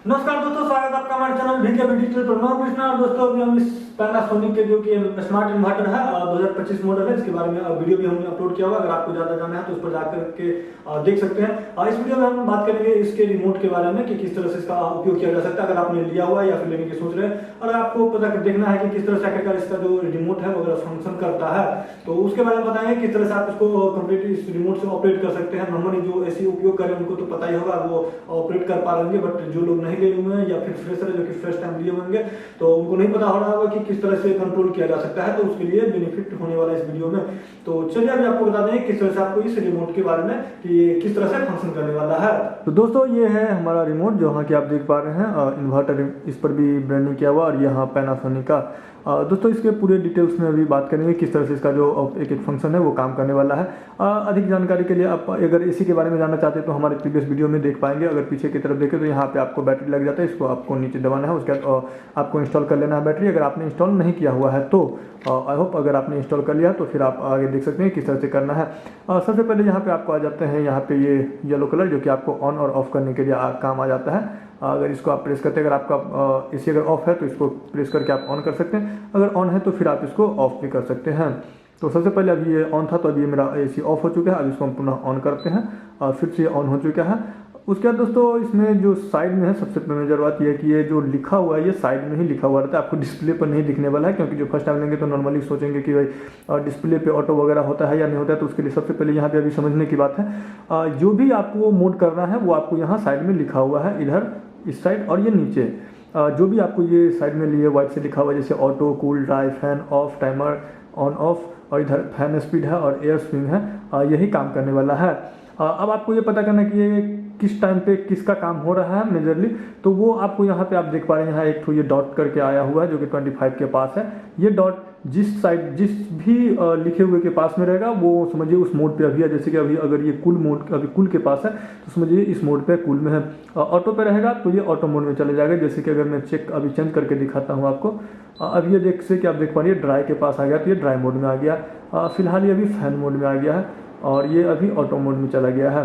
नमस्कार दोस्तों, स्वागत है आपका हमारे चैनल वीके डिजिटल पर। मैं कृष्णा और दोस्तों अभी हम इस पैनासोनिक के जो कि स्मार्ट इन्वर्टर है 2025 मॉडल है, इसके बारे में वीडियो भी हमने अपलोड किया हुआ। अगर आपको ज्यादा जानना है तो उस पर जाकर के देख सकते हैं। इस वीडियो में हम बात करेंगे इसके रिमोट के बारे में कि किस तरह से इसका उपयोग किया जा सकता है अगर आपने लिया हुआ है या फिर लेने की सोच रहे हैं, और आपको पता देखना है कि किस तरह से आखिरकार इसका जो रिमोट है वो फंक्शन करता है, तो उसके बारे में बताएंगे किस तरह से आप इसको कंप्लीट इस रिमोट से ऑपरेट कर सकते हैं। नॉर्मली जो एसी उपयोग करें उनको तो पता ही होगा, वो ऑपरेट कर पा रहे होंगे, बट जो लोग नहीं ले हुए हैं या फिर फ्रेशर है जो कि फर्स्ट टाइम लिए होंगे तो उनको नहीं पता हो रहा होगा कि किस तरह से कंट्रोल किया जा सकता है, तो उसके लिए बेनिफिट होने वाला है इस वीडियो में। तो चलिए अभी आपको बता दें किस तरह से आपको इस रिमोट के बारे में कि ये किस तरह से फंक्शन करने वाला है। तो दोस्तों ये है हमारा रिमोट जो कि आप देख पा रहे हैं, इन्वर्टर इस पर भी ब्रांडिंग किया हुआ, और यहाँ पैनासोनिक का। दोस्तों इसके पूरे डिटेल्स में अभी बात करेंगे किस तरह से इसका जो एक फंक्शन है वो काम करने वाला है। अधिक जानकारी के लिए आप अगर इसी के बारे में जानना चाहते हैं तो हमारे प्रीवियस वीडियो में देख पाएंगे। अगर पीछे की तरफ देखें तो यहाँ पे आपको बैटरी लग जाता है, इसको आपको नीचे दबाना है, उसके बाद आपको इंस्टॉल कर लेना है बैटरी। अगर आपने इंस्टॉल नहीं किया हुआ है तो आई होप अगर आपने इंस्टॉल कर लिया तो फिर आप आगे देख सकते हैं किस तरह से करना है। सबसे पहले यहाँ पे आपको आ जाते हैं, यहाँ पे ये येलो कलर जो कि आपको ऑन और ऑफ करने के लिए काम आ जाता है। अगर इसको आप प्रेस करते हैं, अगर आपका एसी अगर ऑफ है तो इसको प्रेस करके आप ऑन कर सकते हैं, अगर ऑन है तो फिर आप इसको ऑफ भी कर सकते हैं। तो सबसे पहले अभी ये ऑन था तो अभी ये मेरा एसी ऑफ हो चुका है। अब इसको हम पुनः ऑन करते हैं और फिर से ऑन हो चुका है। उसके बाद दोस्तों इसमें जो साइड में है सबसे मेजर बात यह है कि ये जो लिखा हुआ है ये साइड में ही लिखा हुआ रहता है, आपको डिस्प्ले पर नहीं दिखने वाला है। क्योंकि जो फर्स्ट टाइम लेंगे तो नॉर्मली सोचेंगे कि भाई डिस्प्ले पे ऑटो वगैरह होता है या नहीं होता है, तो उसके लिए सबसे पहले यहाँ पे अभी समझने की बात है, जो भी आपको मोड करना है वो आपको यहाँ साइड में लिखा हुआ है, इधर इस साइड और ये नीचे जो भी आपको ये साइड में लिए व्हाइट से लिखा हुआ है, जैसे auto, cool, dry, fan of, timer on off, और इधर फैन स्पीड है और एयर स्विंग है, यही काम करने वाला है। अब आपको ये पता करना है कि ये किस टाइम पे किसका काम हो रहा है मेजरली, तो वो आपको यहाँ पे आप देख पा रहे हैं, यहाँ एक तो ये डॉट करके आया हुआ है जो कि 25 के पास है। ये डॉट जिस साइड जिस भी लिखे हुए के पास में रहेगा वो समझिए उस मोड पे अभी है। जैसे कि अभी अगर ये कूल मोड अभी कूल के पास है तो समझिए इस मोड पे कूल में है। ऑटो पे रहेगा तो ये ऑटो मोड में चले जाएगा। जैसे कि अगर मैं चेक अभी चेंज करके दिखाता हूँ आपको, अब ये जैसे कि आप देख पा रहे हैं ड्राई के पास आ गया तो ये ड्राई मोड में आ गया। फिलहाल ये अभी फैन मोड में आ गया है और ये अभी ऑटो मोड में चला गया है,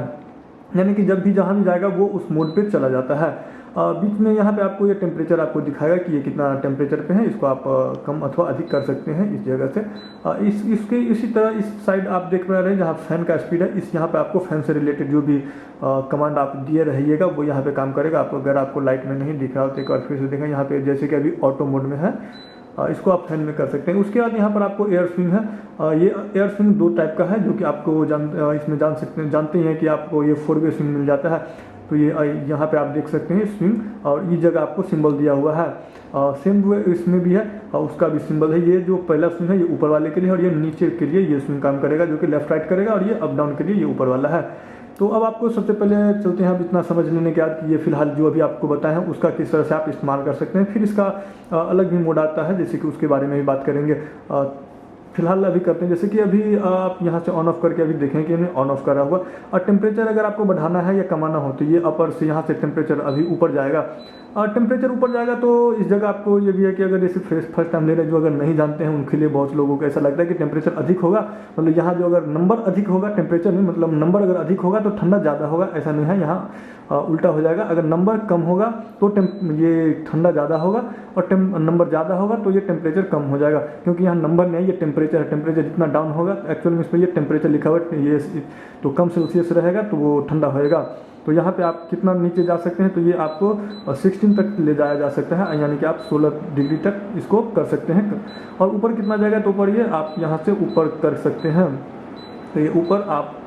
यानी कि जब भी जहाँ भी जाएगा वो उस मोड पे चला जाता है। बीच में यहाँ पे आपको ये टेम्परेचर आपको दिखाएगा कि ये कितना टेम्परेचर पे है, इसको आप कम अथवा अधिक कर सकते हैं इस जगह से। इसके इसी तरह इस साइड आप देख पा रहे हैं जहाँ फैन का स्पीड है, इस यहाँ पे आपको फैन से रिलेटेड जो भी कमांड आप दिए रहिएगा वो यहाँ पे काम करेगा। आपको अगर आपको लाइट में नहीं दिख रहा हो तो एक बार फिर से देखें, यहाँ पे जैसे कि अभी ऑटो मोड में है, इसको आप फैन में कर सकते हैं। उसके बाद यहाँ पर आपको एयर स्विंग है। ये एयर स्विंग दो टाइप का है जो कि आपको इसमें जानते हैं कि आपको ये 4 वे स्विंग मिल जाता है। तो ये यहाँ पे आप देख सकते हैं स्विंग, और ये जगह आपको सिंबल दिया हुआ है। सेम वे इसमें भी है और उसका भी सिंबल है। ये जो पहला स्विंग है ये ऊपर वाले के लिए और ये नीचे के लिए ये स्विंग काम करेगा जो कि लेफ्ट राइट करेगा, और ये अप डाउन के लिए ये ऊपर वाला है। तो अब आपको सबसे पहले चलते हैं, अब इतना समझ लेने के बाद कि ये फिलहाल जो अभी आपको बताया है उसका किस तरह से आप इस्तेमाल कर सकते हैं। फिर इसका अलग भी मोड आता है जैसे कि उसके बारे में भी बात करेंगे। फिलहाल अभी करते हैं, जैसे कि अभी आप यहाँ से ऑन ऑफ करके अभी देखें कि हमने ऑन ऑफ करा हुआ। और टेम्परेचर अगर आपको बढ़ाना है या कमाना हो तो ये अपर से यहाँ से टेम्परेचर अभी ऊपर जाएगा। और टेम्परेचर ऊपर जाएगा तो इस जगह आपको ये भी है कि अगर जैसे फर्स्ट टाइम ले रहे हैं जो अगर नहीं जानते हैं उनके लिए बहुत लोगों को ऐसा लगता है कि टेम्परेचर अधिक होगा, मतलब यहाँ जो अगर नंबर अधिक होगा, टेम्परेचर नहीं मतलब नंबर अगर अधिक होगा तो ठंडा ज़्यादा होगा, ऐसा नहीं है। यहाँ उल्टा हो जाएगा, अगर नंबर कम होगा तो ये ठंडा ज़्यादा होगा, और नंबर ज़्यादा होगा तो ये टेम्परेचर कम हो जाएगा। क्योंकि यहाँ नंबर नहीं है, ये टेम्परेचर है। टेम्परेचर जितना डाउन होगा एक्चुअल में इस पर ये टेम्परेचर लिखा हुआ है, ये तो कम सेल्सियस रहेगा तो वो ठंडा होएगा। तो यहाँ पे आप कितना नीचे जा सकते हैं, तो ये आपको 16 तक ले जाया जा सकता है, यानी कि आप 16 डिग्री तक इसको कर सकते हैं। और ऊपर कितना जाएगा तो ऊपर ये आप यहाँ से ऊपर कर सकते हैं। तो ये ऊपर आप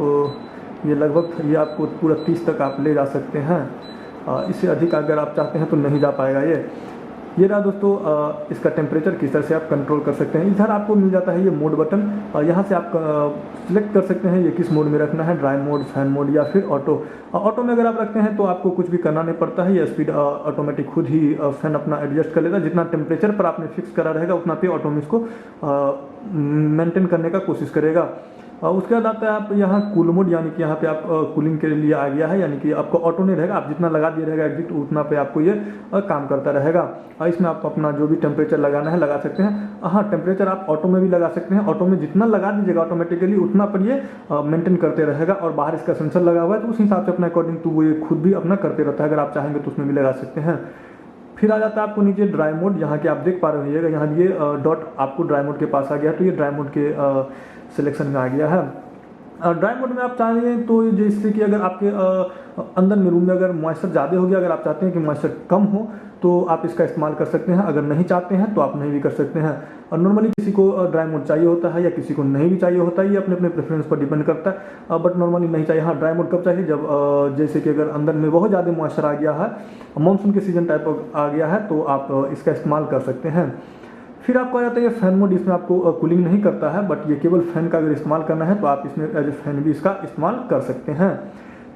ये लगभग ये आपको पूरा 30 तक आप ले जा सकते हैं। इससे अधिक अगर आप चाहते हैं तो नहीं जा पाएगा ये रहा दोस्तों इसका टेम्परेचर किस तरह से आप कंट्रोल कर सकते हैं। इधर आपको मिल जाता है ये मोड बटन, यहाँ से आप सिलेक्ट कर सकते हैं ये किस मोड में रखना है, ड्राई मोड, फैन मोड या फिर ऑटो। ऑटो में अगर आप रखते हैं तो आपको कुछ भी करना नहीं पड़ता है, ये स्पीड ऑटोमेटिक खुद ही फैन अपना एडजस्ट कर लेगा। जितना टेम्परेचर पर आपने फिक्स करा रहेगा उतना पे ऑटो में इसको मेंटेन करने का कोशिश करेगा। उसके बाद आता है आप यहाँ कूल मोड, यानी कि यहाँ पे आप कूलिंग के लिए आ गया है, यानी कि आपको ऑटो नहीं रहेगा, आप जितना लगा दिया रहेगा एग्जिट उतना पे आपको ये काम करता रहेगा। इसमें आप अपना जो भी टेम्परेचर लगाना है लगा सकते हैं। हाँ, टेम्परेचर आप ऑटो में भी लगा सकते हैं, ऑटो में जितना लगा दीजिएगा ऑटोमेटिकली उतना पर ये मेंटेन करते रहेगा। और बाहर इसका सेंसर लगा हुआ है तो उस हिसाब से अपना अकॉर्डिंग टू वो ये खुद भी अपना करते रहता है, अगर आप चाहेंगे तो उसमें भी लगा सकते हैं। फिर आ जाता है आपको नीचे ड्राई मोड, यहाँ के आप देख पा रहे होइएगा, यहाँ ये डॉट आपको ड्राई मोड के पास आ गया, तो ये ड्राई मोड के सिलेक्शन में आ गया है। ड्राई मोड में आप चाहें तो जैसे कि अगर आपके अंदर में रूम में अगर मॉइस्चर ज़्यादा हो गया, अगर आप चाहते हैं कि मॉइस्चर कम हो तो आप इसका इस्तेमाल कर सकते हैं, अगर नहीं चाहते हैं तो आप नहीं भी कर सकते हैं। और नॉर्मली किसी को ड्राई मोड चाहिए होता है या किसी को नहीं भी चाहिए होता है, ये अपने अपने प्रेफरेंस पर डिपेंड करता है, बट नॉर्मली नहीं चाहिए। हाँ, ड्राई मोड कब चाहिए, जब जैसे कि अगर अंदर में बहुत ज़्यादा मॉइस्चर आ गया है, मानसून के सीजन टाइप आ गया है, तो आप इसका इस्तेमाल कर सकते हैं। फिर आपको आ जाता है ये फैन मोड, इसमें आपको कूलिंग नहीं करता है, बट ये केवल फैन का अगर इस्तेमाल करना है तो आप इसमें एज ए फैन भी इसका इस्तेमाल कर सकते हैं।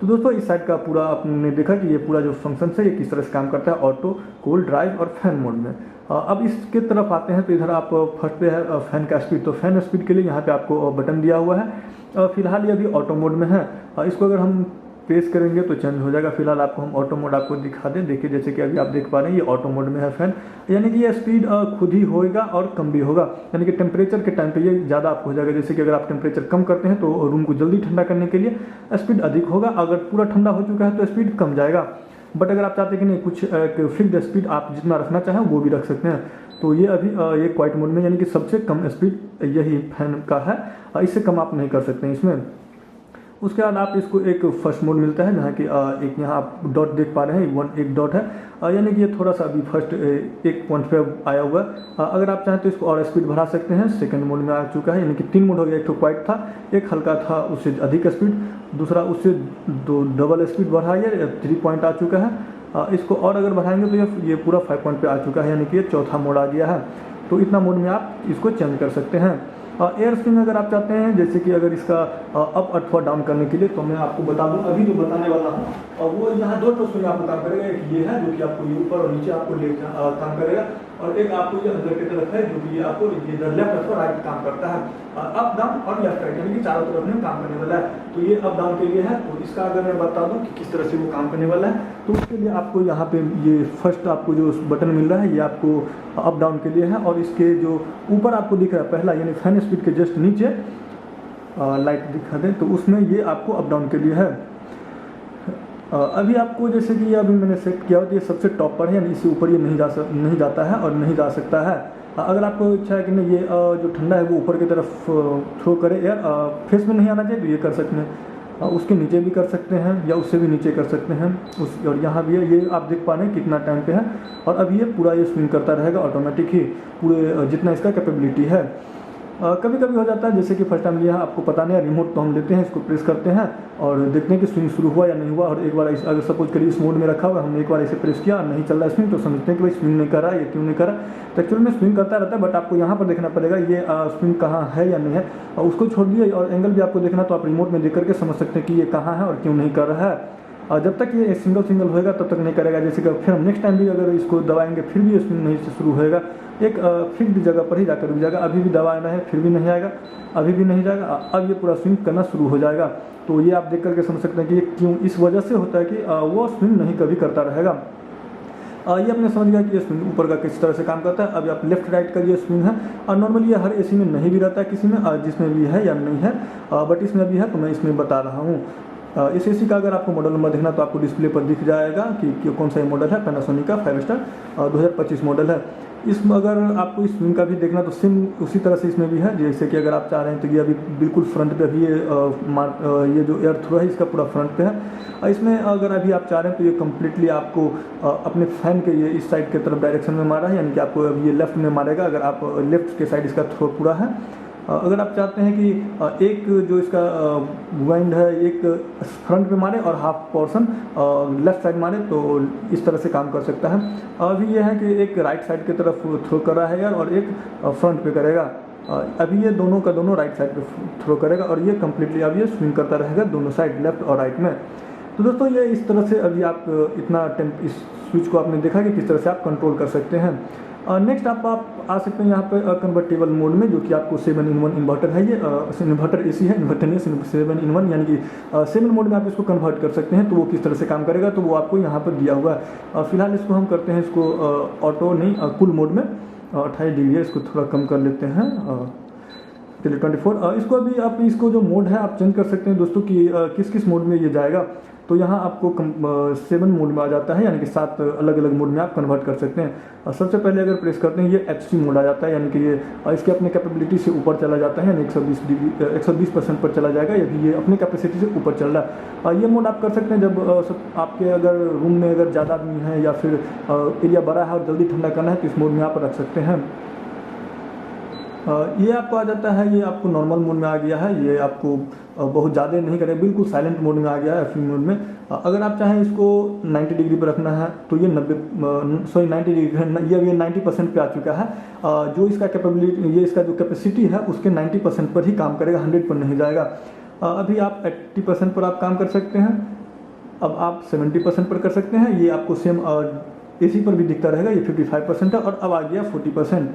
तो दोस्तों इस साइड का पूरा आपने देखा कि ये पूरा जो फंक्शन है ये किस तरह से काम करता है ऑटो, कूल, ड्राइव और फैन मोड में। अब इसके तरफ आते हैं तो इधर आप फर्स्ट पे है फैन का स्पीड, तो फैन स्पीड के लिए यहाँ पे आपको बटन दिया हुआ है। फिलहाल ये अभी ऑटो मोड में है, इसको अगर हम प्रेस करेंगे तो चेंज हो जाएगा। फिलहाल आपको हम ऑटो मोड आपको दिखा दें, देखिए जैसे कि अभी आप देख पा रहे हैं ये ऑटो मोड में है फैन, यानी कि ये स्पीड खुद ही होएगा और कम भी होगा, यानी कि टेम्परेचर के टाइम पे ये ज़्यादा आपको हो जाएगा। जैसे कि अगर आप टेम्परेचर कम करते हैं तो रूम को जल्दी ठंडा करने के लिए स्पीड अधिक होगा, अगर पूरा ठंडा हो चुका है तो स्पीड कम जाएगा। बट अगर आप चाहते हैं कि नहीं कुछ फिक्स्ड स्पीड आप जितना रखना चाहें वो भी रख सकते हैं, तो ये अभी ये क्वाइट मोड में, यानी कि सबसे कम स्पीड यही फैन का है, इससे कम आप नहीं कर सकते हैं इसमें। उसके बाद आप इसको एक फर्स्ट मोड मिलता है, जहाँ कि एक यहाँ आप डॉट देख पा रहे हैं, एक डॉट है, यानी कि ये थोड़ा सा अभी फर्स्ट एक पॉइंट पे आया हुआ है। अगर आप चाहें तो इसको और स्पीड बढ़ा सकते हैं, सेकंड मोड में आ चुका है, यानी कि 3 मोड हो गया। एक तो क्वाइट था, एक हल्का था, उससे अधिक स्पीड, दूसरा उससे डबल स्पीड बढ़ा, ये 3 पॉइंट आ चुका है। इसको और अगर बढ़ाएंगे तो ये पूरा 5 पॉइंट पे आ चुका है, यानी कि ये चौथा मोड आ गया है। तो इतना मोड में आप इसको चेंज कर सकते हैं। एयर स्विंग अगर आप चाहते हैं, जैसे कि अगर इसका अप अथवा डाउन करने के लिए, तो मैं आपको बता दूं अभी जो बताने वाला हूँ, और वो यहाँ 2 स्विंग आपको काम करेगा। एक ये है जो कि आपको ये ऊपर और नीचे आपको ले काम करेगा, और एक आपको ये अंदर की तरफ है जो कि ये आपको इधर लेफ्ट अथवा राइट काम करता है, अप डाउन और लेफ्ट राइट, यानी कि चारों तरफ में काम करने वाला है। तो ये अप डाउन के लिए है, तो इसका अगर मैं बता दूं कि किस तरह से वो काम करने वाला है, तो उसके लिए आपको यहाँ पे ये फर्स्ट आपको जो बटन मिल रहा है ये आपको अप डाउन के लिए है, और इसके जो ऊपर आपको दिख रहा है पहला, यानी फैन स्पीड के जस्ट नीचे लाइट दिखा दें, तो उसमें ये आपको अप डाउन के लिए है। अभी आपको जैसे कि अभी मैंने सेट किया हो तो ये सबसे टॉप पर है, यानी इससे ऊपर ये नहीं जाता है और नहीं जा सकता है। अगर आपको इच्छा है कि नहीं ये जो ठंडा है वो ऊपर की तरफ थ्रो करे एयर, फेस में नहीं आना चाहिए, तो ये कर सकते हैं। उसके नीचे भी कर सकते हैं या उससे भी नीचे कर सकते हैं और यहाँ भी है, ये आप देख पा रहे हैं कितना टाइम पे है, और अभी ये पूरा ये स्विंग करता रहेगा ऑटोमेटिक ही, पूरे जितना इसका कैपेबिलिटी है। कभी कभी हो जाता है जैसे कि फर्स्ट टाइम लिया आपको पता नहीं है, रिमोट तो हम लेते हैं, इसको प्रेस करते हैं और देखते हैं कि स्विंग शुरू हुआ या नहीं हुआ, और एक बार अगर सपोज करिए इस मोड में रखा हुआ, हमने एक बार इसे प्रेस किया और नहीं चल रहा है स्विंग, तो समझते हैं कि भाई स्विंग नहीं कर रहा है, ये क्यों नहीं कर रहा है। तो एक्चुअली में स्विंग करता रहता है, बट आपको यहाँ पर देखना पड़ेगा ये स्विंग कहाँ है या नहीं है, और उसको छोड़ दिए और एंगल भी आपको देखना, तो आप रिमोट में देख करके समझ सकते हैं कि ये कहाँ है और क्यों नहीं कर रहा है। और जब तक ये सिंगल होएगा तब तक नहीं करेगा, जैसे कि फिर हम नेक्स्ट टाइम भी अगर इसको दबाएंगे फिर भी स्विंग नहीं से शुरू होएगा, एक फिक्स्ड जगह पर ही जाकर रुक जाएगा। अभी भी दबाना है फिर भी नहीं आएगा, अभी भी नहीं जाएगा, अब ये पूरा स्विंग करना शुरू हो जाएगा। तो ये आप देख करके समझ सकते हैं कि ये क्यों, इस वजह से होता है कि वो स्विंग नहीं कभी करता रहेगा। ये आपने समझ गया कि ये स्विंग ऊपर का किस तरह से काम करता है। अभी आप लेफ्ट राइट का ये स्विंग है, और नॉर्मली ये हर एसी में नहीं भी रहता है, किसी में जिसमें भी है या नहीं है, बट इसमें भी है तो मैं इसमें बता रहा हूँ। इस एसी का अगर आपको मॉडल नंबर देखना तो आपको डिस्प्ले पर दिख जाएगा कि कौन सा ये मॉडल है, पैनासोनिक का 5 स्टार 2025 मॉडल है। इसमें अगर आपको इस स्विंग का भी देखना तो सेम उसी तरह से इसमें भी है, जैसे कि अगर आप चाह रहे हैं तो ये अभी बिल्कुल फ्रंट पे अभी ये जो एयर थ्रो है इसका पूरा फ्रंट पे है। इसमें अगर अभी आप चाह रहे हैं तो ये कम्प्लीटली आपको अपने फैन के ये इस साइड की तरफ डायरेक्शन में मारा है, यानी कि आपको अभी ये लेफ्ट में मारेगा अगर आप लेफ्ट के साइड इसका थ्रो पूरा है। अगर आप चाहते हैं कि एक जो इसका वाइंड है एक फ्रंट पे मारे और हाफ पोर्शन लेफ्ट साइड मारे, तो इस तरह से काम कर सकता है। अभी ये है कि एक राइट साइड की तरफ थ्रो कर रहा है यार, और एक फ्रंट पे करेगा। अभी ये दोनों का दोनों राइट साइड पे थ्रो करेगा, और ये कम्प्लीटली अब ये स्विंग करता रहेगा दोनों साइड लेफ्ट और राइट में। तो दोस्तों ये इस तरह से अभी आप इस स्विच को आपने देखा कि किस तरह से आप कंट्रोल कर सकते हैं। नेक्स्ट आप आ सकते हैं यहाँ पे कन्वर्टेबल मोड में, जो कि आपको 7-in-1 इन्वर्टर है। ये इन्वर्टर एसी है, इन्वर्टर नहीं, 7-in-1 यानी कि 7 मोड में आप इसको कन्वर्ट कर सकते हैं। तो वो किस तरह से काम करेगा तो वो आपको यहाँ पर दिया हुआ है। फिलहाल इसको हम करते हैं इसको ऑटो नहीं कूल मोड में। 28 डिग्री है, इसको थोड़ा कम कर लेते हैं, चलिए 24। इसको अभी आप इसको जो मोड है आप चेंज कर सकते हैं दोस्तों कि किस किस मोड में ये जाएगा। तो यहाँ आपको 7 मोड में आ जाता है, यानी कि 7 अलग अलग मोड में आप कन्वर्ट कर सकते हैं। सबसे पहले अगर प्रेस करते हैं ये HC मोड आ जाता है, यानी कि ये इसके अपने कैपेबिलिटी से ऊपर चला जाता है, यानी 120% पर चला जाएगा, यदि ये अपनी कैपेसिटी से ऊपर चल रहा है। ये मोड आप कर सकते हैं जब आपके अगर रूम में अगर ज़्यादा आदमी है या फिर एरिया बड़ा है और जल्दी ठंडा करना है तो इस मोड में आप रख सकते हैं। ये आपको आ जाता है, ये आपको नॉर्मल मोड में आ गया है। ये आपको बहुत ज़्यादा नहीं करें, बिल्कुल साइलेंट मोड में आ गया है, FM मोड में। अगर आप चाहें इसको 90 डिग्री पर रखना है तो ये 90 डिग्री, ये 90% पे आ चुका है। जो इसका कैपेबिलिटी, ये इसका जो कैपेसिटी है उसके 90% पर ही काम करेगा, 100 पर नहीं जाएगा। अभी आप 80% पर आप काम कर सकते हैं, अब आप 70% पर कर सकते हैं। ये आपको सेम AC पर भी दिखता रहेगा, ये 55% है, और अब आ गया 40%।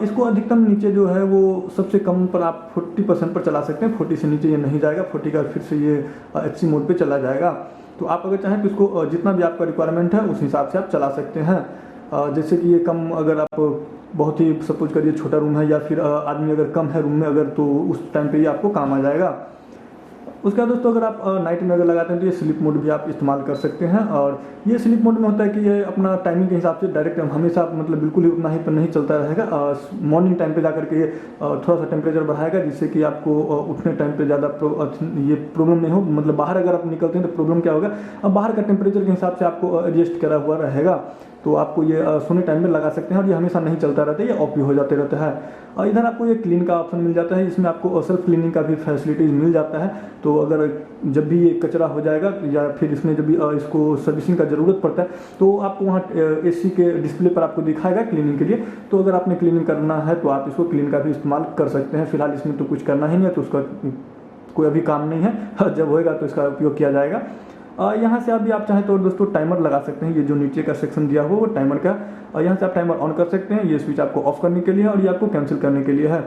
इसको अधिकतम नीचे जो है वो सबसे कम पर आप 40% पर चला सकते हैं। 40 से नीचे ये नहीं जाएगा, 40 का फिर से ये HC मोड पे चला जाएगा। तो आप अगर चाहें तो इसको जितना भी आपका रिक्वायरमेंट है उस हिसाब से आप चला सकते हैं। जैसे कि ये कम, अगर आप बहुत ही सपोज करिए छोटा रूम है या फिर आदमी अगर कम है रूम में अगर, तो उस टाइम पर ये आपको काम आ जाएगा। उसके बाद दोस्तों अगर आप नाइट में अगर लगाते हैं तो ये स्लीप मोड भी आप इस्तेमाल कर सकते हैं। और ये स्लीप मोड में होता है कि ये अपना टाइमिंग के हिसाब से डायरेक्ट हमेशा मतलब बिल्कुल ही उतना ही पर नहीं चलता रहेगा। मॉर्निंग टाइम पे जाकर के ये थोड़ा सा टेम्परेचर बढ़ाएगा, जिससे कि आपको उठने टाइम पे ज़्यादा ये प्रॉब्लम नहीं हो। मतलब बाहर अगर आप निकलते हैं तो प्रॉब्लम क्या होगा, अब बाहर का टेम्परेचर के हिसाब से आपको एडजस्ट करा हुआ रहेगा, तो आपको ये सोने टाइम में लगा सकते हैं। और ये हमेशा नहीं चलता रहता है, ये ऑफ भी हो जाते रहता है। और इधर आपको ये क्लीन का ऑप्शन मिल जाता है, इसमें आपको सेल्फ क्लीनिंग का भी फैसिलिटीज़ मिल जाता है। तो अगर जब भी ये कचरा हो जाएगा या फिर इसमें जब भी इसको सर्विसिंग का ज़रूरत पड़ता है तो आपको वहाँ AC के डिस्प्ले पर आपको दिखाएगा क्लीनिंग के लिए। तो अगर आपने क्लीनिंग करना है तो आप इसको क्लीन का भी इस्तेमाल कर सकते हैं। फिलहाल इसमें तो कुछ करना ही नहीं है, तो उसका कोई अभी काम नहीं है, जब होएगा तो इसका उपयोग किया जाएगा। यहाँ से अभी आप चाहें तो दोस्तों टाइमर लगा सकते हैं। ये जो नीचे का सेक्शन दिया हुआ वो टाइमर का, यहाँ से आप टाइमर ऑन कर सकते हैं। ये स्विच आपको ऑफ करने के लिए है और ये आपको कैंसिल करने के लिए है।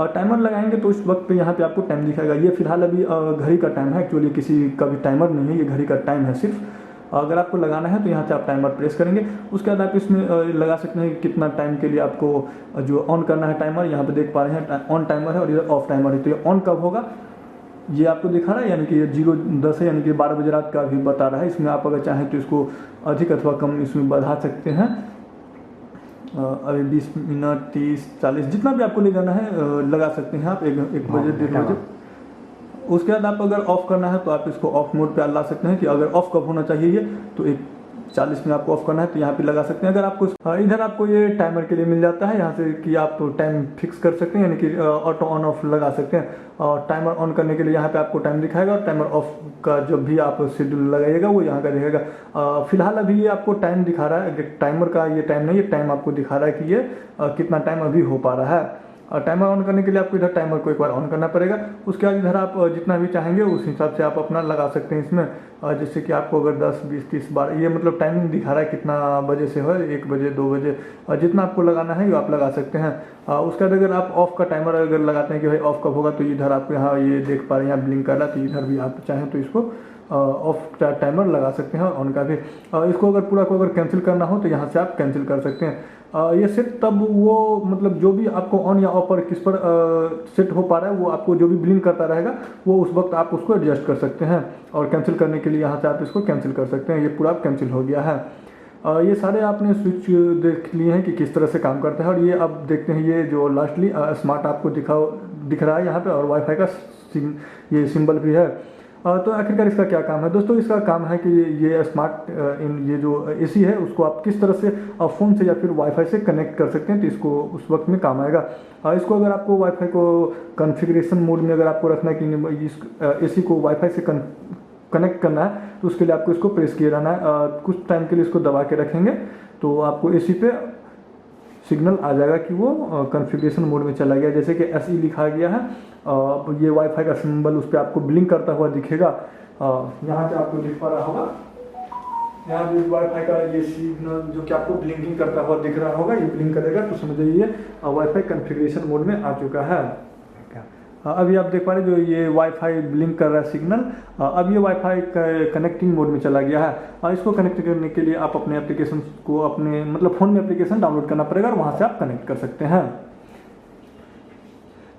टाइमर लगाएंगे तो उस वक्त पे यहाँ पे आपको टाइम दिखाएगा। ये फिलहाल अभी घड़ी का टाइम है, एक्चुअली किसी का भी टाइमर नहीं है, ये घड़ी का टाइम है सिर्फ। अगर आपको लगाना है तो यहाँ से आप टाइमर प्रेस करेंगे, उसके बाद आप इसमें लगा सकते हैं कि कितना टाइम के लिए आपको जो ऑन करना है टाइमर। यहाँ पे देख पा रहे हैं ऑन टाइमर है और इधर ऑफ टाइमर है। तो ये ऑन कब होगा ये आपको दिखा रहा है, यानी कि ये 0:10 है, यानी कि 12 बजे रात का भी बता रहा है। इसमें आप अगर चाहें तो इसको अधिक अथवा कम इसमें बढ़ा सकते हैं। अभी 20 मिनट 30 40 जितना भी आपको ले जाना है लगा सकते हैं आप, 1 बजे 1:30 बजे। उसके बाद आप अगर ऑफ करना है तो आप इसको ऑफ मोड पे ला सकते हैं कि अगर ऑफ कब होना चाहिए ये, तो 1:40 में आपको ऑफ करना है तो यहाँ पे लगा सकते हैं। अगर आपको इधर आपको ये टाइमर के लिए मिल जाता है यहाँ से कि आप टाइम फिक्स कर सकते हैं, यानी कि ऑटो ऑन ऑफ लगा सकते हैं। और टाइमर ऑन करने के लिए यहाँ पे आपको टाइम दिखाएगा और टाइमर ऑफ का जब भी आप शेड्यूल लगाइएगा वो यहाँ का दिखेगा। फिलहाल अभी ये आपको टाइम दिखा रहा है, टाइमर का ये टाइम नहीं, ये टाइम आपको दिखा रहा है कि ये कितना टाइम अभी हो पा रहा है। टाइमर ऑन करने के लिए आपको इधर टाइमर को एक बार ऑन करना पड़ेगा। उसके बाद इधर आप जितना भी चाहेंगे उस हिसाब से आप अपना लगा सकते हैं इसमें। जैसे कि आपको अगर 10 20 30 12 ये मतलब टाइमिंग दिखा रहा है कितना बजे से हो, 1 बजे 2 बजे, जितना आपको लगाना है ये आप लगा सकते हैं। उसके बाद अगर आप ऑफ का टाइमर अगर लगाते हैं कि भाई ऑफ कब होगा, तो इधर आपको यहाँ ये देख पा रहे हैं यहाँ ब्लिंक कर रहा है, तो इधर भी आप चाहें तो इसको ऑफ टाइमर लगा सकते हैं। ऑन का भी इसको अगर पूरा को अगर कैंसिल करना हो तो यहाँ से आप कैंसिल कर सकते हैं। ये सेट तब वो मतलब जो भी आपको ऑन या ऑफ पर किस पर सेट हो पा रहा है वो आपको जो भी ब्लिंक करता रहेगा वो उस वक्त आप उसको एडजस्ट कर सकते हैं। और कैंसिल करने के लिए यहाँ से आप इसको कैंसिल कर सकते हैं। ये पूरा कैंसिल हो गया है। ये सारे आपने स्विच देख लिए हैं कि किस तरह से काम करता है। और ये अब देखते हैं ये जो लास्टली स्मार्ट आपको दिख रहा है यहाँ पे, और वाईफाई का ये सिंबल भी है। तो आखिरकार इसका क्या काम है दोस्तों, इसका काम है कि ये स्मार्ट ये जो AC है उसको आप किस तरह से फ़ोन से या फिर वाईफाई से कनेक्ट कर सकते हैं, तो इसको उस वक्त में काम आएगा। इसको अगर आपको वाईफाई को कॉन्फ़िगरेशन मोड में अगर आपको रखना है कि इस AC को वाईफाई से कनेक्ट करना है तो उसके लिए आपको इसको प्रेस किए रहना है। कुछ टाइम के लिए इसको दबा के रखेंगे तो आपको AC पे सिग्नल आ जाएगा कि वो कॉन्फ़िगरेशन मोड में चला गया। जैसे कि SE लिखा गया है, ये वाईफाई का सिंबल उस पर आपको ब्लिंक करता हुआ दिखेगा। यहाँ पे आपको दिख पा रहा होगा, यहाँ भी वाईफाई का ये सिग्नल जो कि आपको ब्लिंकिंग करता हुआ दिख रहा होगा, ये ब्लिंक करेगा तो समझ जाइए वाईफाई कॉन्फ़िगरेशन मोड में आ चुका है। अभी आप देख पा रहे जो ये वाईफाई ब्लिंक कर रहा है सिग्नल, अब ये वाईफाई कनेक्टिंग मोड में चला गया है। और इसको कनेक्ट करने के लिए आप अपने एप्लीकेशन को अपने मतलब फ़ोन में एप्लीकेशन डाउनलोड करना पड़ेगा और वहाँ से आप कनेक्ट कर सकते हैं।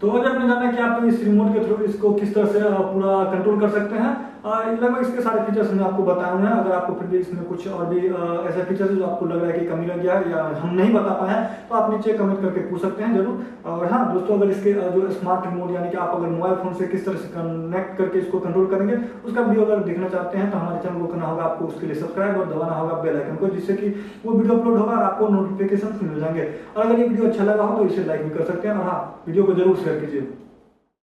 तो अगर आपने जाना कि आप इस रिमोट के थ्रू इसको किस तरह से पूरा कंट्रोल कर सकते हैं, लगभग इसके सारे फीचर्स मैं आपको बताया हूँ। अगर आपको फिर भी इसमें कुछ और भी ऐसे फीचर्स जो आपको लग रहा है कि कमी लग गया है या हम नहीं बता पाए हैं, तो आप नीचे कमेंट करके पूछ सकते हैं जरूर। और हाँ दोस्तों, अगर इसके जो स्मार्ट रिमोट यानी कि आप अगर मोबाइल फोन से किस तरह से कनेक्ट करके इसको कंट्रोल करेंगे उसका वीडियो अगर देखना चाहते हैं तो हमारे चैनल को करना होगा आपको उसके लिए सब्सक्राइब और दबाना होगा बेल आइकन को, जिससे कि वो वीडियो अपलोड होगा और आपको नोटिफिकेशन मिल जाएंगे। और अगर ये वीडियो अच्छा लगा हो तो इसे लाइक भी कर सकते हैं और हाँ वीडियो को जरूर शेयर कीजिए।